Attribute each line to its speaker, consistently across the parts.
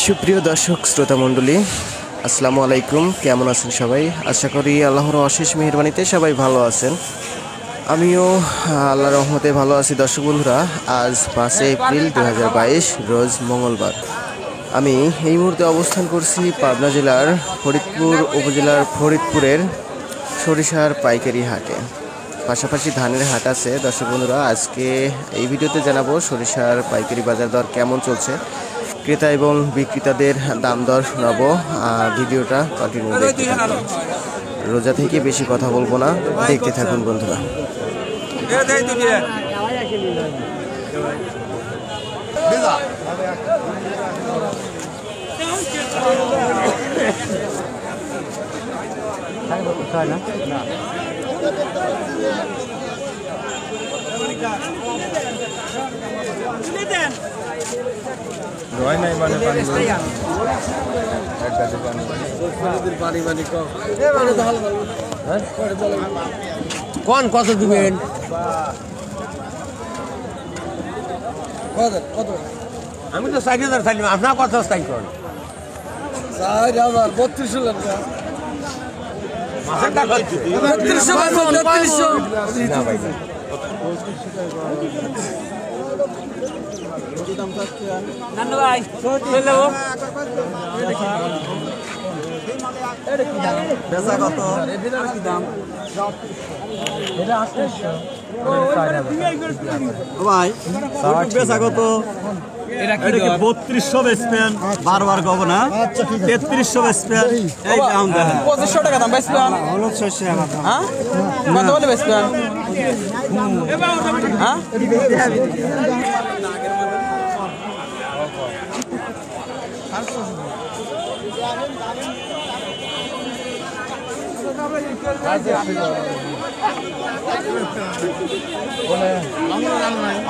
Speaker 1: সুপ্রিয় দর্শক শ্রোতা মণ্ডলী, আসসালামু আলাইকুম। কেমন আছেন সবাই? আশা করি আল্লাহর অশেষ মেহেরবানিতে সবাই ভালো আছেন। আমিও আল্লাহর রহমতে ভালো আছি। দর্শক বন্ধুরা, আজ 5 এপ্রিল 2022 রোজ মঙ্গলবার। আমি এই মুহূর্তে অবস্থান করছি পাবনা জেলার ফরিদপুর উপজেলার ফরিদপুরের সরিষার পাইকারি হাটে। পাশাপাশি ধানের হাট আছে। দর্শক বন্ধুরা, আজকে এই ভিডিওতে জানাবো সরিষার পাইকারি বাজার দর কেমন চলছে, ক্রেতা এবং বিক্রেতাদের দাম দর শোনাবো। ভিডিওটা কন্টিনিউ দেখতে থাকুন। রোজা থেকে বেশি কথা বলবো না, দেখতে থাকুন বন্ধুরা।
Speaker 2: কোন কত দিবেন? আমি তো 60,000 চাইলাম, আপনার কত চাই করেন?
Speaker 3: 4,000 বেচা কত? ভাই বেচা কত? 3200 বেচবেন, বারবার কব না। 3300 বেচবেন, এই দাম দেখেন।
Speaker 4: 2500 টাকা দাম বেচবেন।
Speaker 3: হলুদ শস্য
Speaker 4: হ্যাঁ কত বলে বেচবেন? হ্যাঁ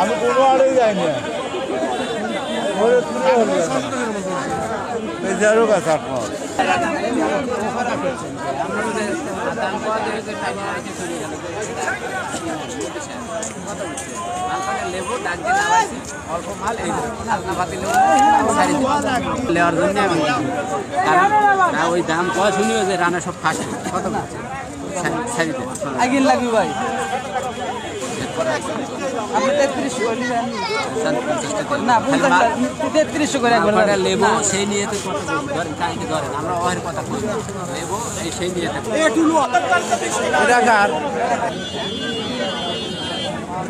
Speaker 3: আমি কোনো আড়েই যাইনি। বেজারও গাছ আপনার
Speaker 4: লেওয়ার জন্য ওই দাম কয় শুনিও যে রানা সব ফাঁসে কত আগে লাগবে ভাই। আপনি 3300 করে নেবেন না? 3300 করে একবার লেবো সেই নিয়ে তো কত ধরেন কাইকে ধরেন আমরা ওর কথা কই লেবো সেই নিয়ে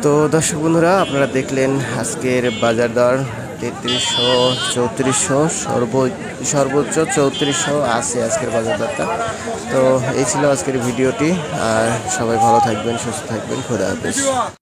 Speaker 1: তো দর্শক বন্ধুরা, আপনারা দেখলেন আজকের বাজার দর 3300, 3400, সর্বোচ্চ 3400 আছে আজকের বাজার দরটা। তো এই ছিল আজকের ভিডিওটি। আর সবাই ভালো থাকবেন, সুস্থ থাকবেন। খোদা হাফেজ।